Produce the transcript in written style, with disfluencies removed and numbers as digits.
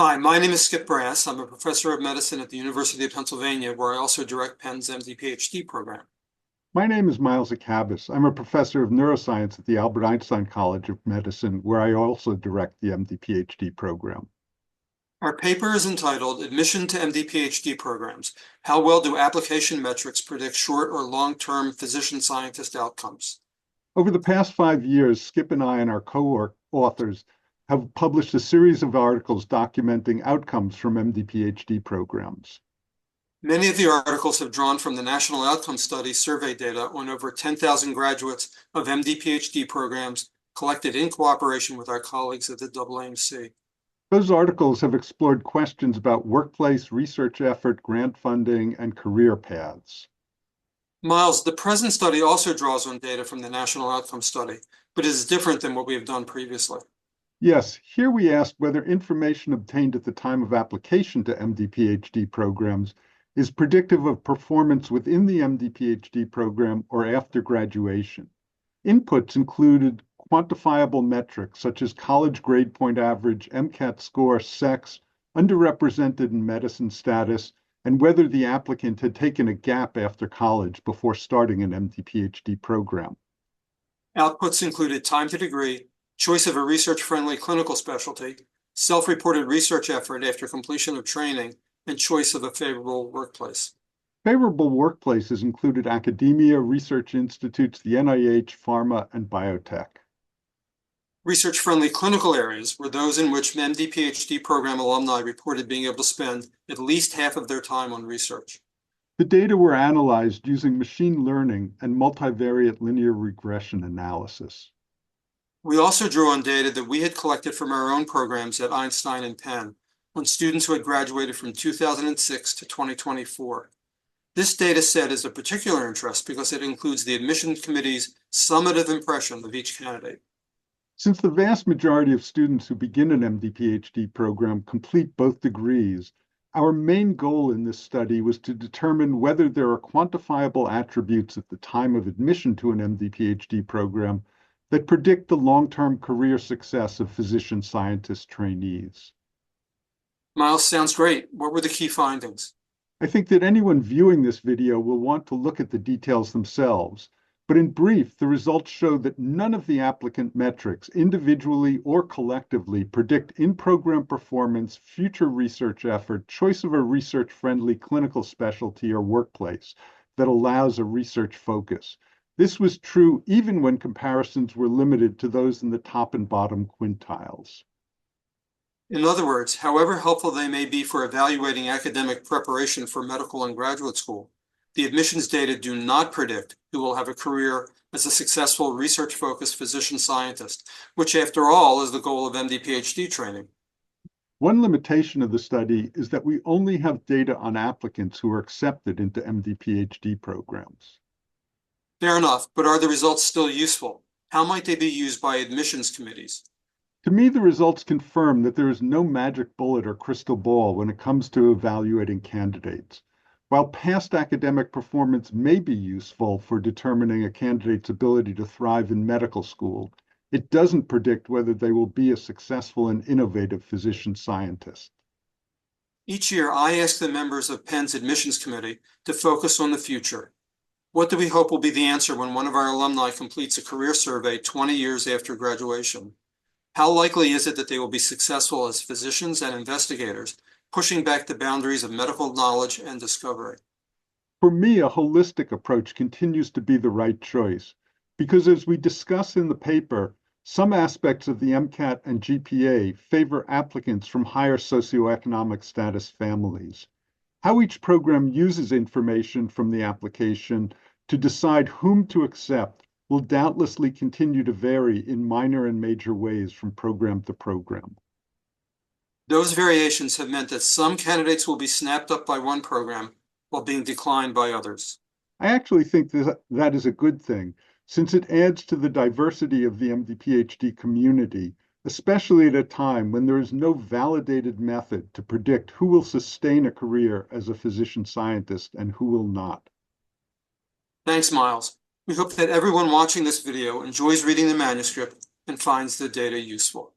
Hi, my name is Skip Brass. I'm a professor of medicine at the University of Pennsylvania, where I also direct Penn's MD-PhD program. My name is Myles Akabas. I'm a professor of neuroscience at the Albert Einstein College of Medicine, where I also direct the MD-PhD program. Our paper is entitled Admission to MD-PhD Programs: How Well Do Application Metrics Predict Short or Long-Term Physician-Scientist Outcomes? Over the past 5 years, Skip and I and our co-authors have published a series of articles documenting outcomes from MD-PhD programs. Many of the articles have drawn from the National Outcome Study survey data on over 10,000 graduates of MD-PhD programs collected in cooperation with our colleagues at the AAMC. Those articles have explored questions about workplace, research effort, grant funding, and career paths. Myles, the present study also draws on data from the National Outcome Study, but is different than what we have done previously. Yes, here we asked whether information obtained at the time of application to MD-PhD programs is predictive of performance within the MD-PhD program or after graduation. Inputs included quantifiable metrics such as college grade point average, MCAT score, sex, underrepresented in medicine status, and whether the applicant had taken a gap after college before starting an MD-PhD program. Outputs included time to degree, choice of a research-friendly clinical specialty, self-reported research effort after completion of training, and choice of a favorable workplace. Favorable workplaces included academia, research institutes, the NIH, pharma, and biotech. Research-friendly clinical areas were those in which MD-PhD program alumni reported being able to spend at least half of their time on research. The data were analyzed using machine learning and multivariate linear regression analysis. We also drew on data that we had collected from our own programs at Einstein and Penn on students who had graduated from 2006 to 2024. This data set is of particular interest because it includes the admissions committee's summative impression of each candidate. Since the vast majority of students who begin an MD-PhD program complete both degrees, our main goal in this study was to determine whether there are quantifiable attributes at the time of admission to an MD-PhD program that predict the long-term career success of physician scientist trainees. Myles, sounds great. What were the key findings? I think that anyone viewing this video will want to look at the details themselves, but in brief, the results show that none of the applicant metrics, individually or collectively, predict in-program performance, future research effort, choice of a research-friendly clinical specialty or workplace that allows a research focus. This was true even when comparisons were limited to those in the top and bottom quintiles. In other words, however helpful they may be for evaluating academic preparation for medical and graduate school, the admissions data do not predict who will have a career as a successful research-focused physician scientist, which after all is the goal of MD-PhD training. One limitation of the study is that we only have data on applicants who are accepted into MD-PhD programs. Fair enough, but are the results still useful? How might they be used by admissions committees? To me, the results confirm that there is no magic bullet or crystal ball when it comes to evaluating candidates. While past academic performance may be useful for determining a candidate's ability to thrive in medical school, it doesn't predict whether they will be a successful and innovative physician scientist. Each year, I ask the members of Penn's admissions committee to focus on the future. What do we hope will be the answer when one of our alumni completes a career survey 20 years after graduation? How likely is it that they will be successful as physicians and investigators, pushing back the boundaries of medical knowledge and discovery? For me, a holistic approach continues to be the right choice, because as we discuss in the paper, some aspects of the MCAT and GPA favor applicants from higher socioeconomic status families. How each program uses information from the application to decide whom to accept will doubtlessly continue to vary in minor and major ways from program to program. Those variations have meant that some candidates will be snapped up by one program while being declined by others. I actually think that is a good thing, since it adds to the diversity of the MD-PhD community, especially at a time when there is no validated method to predict who will sustain a career as a physician scientist and who will not. Thanks, Myles. We hope that everyone watching this video enjoys reading the manuscript and finds the data useful.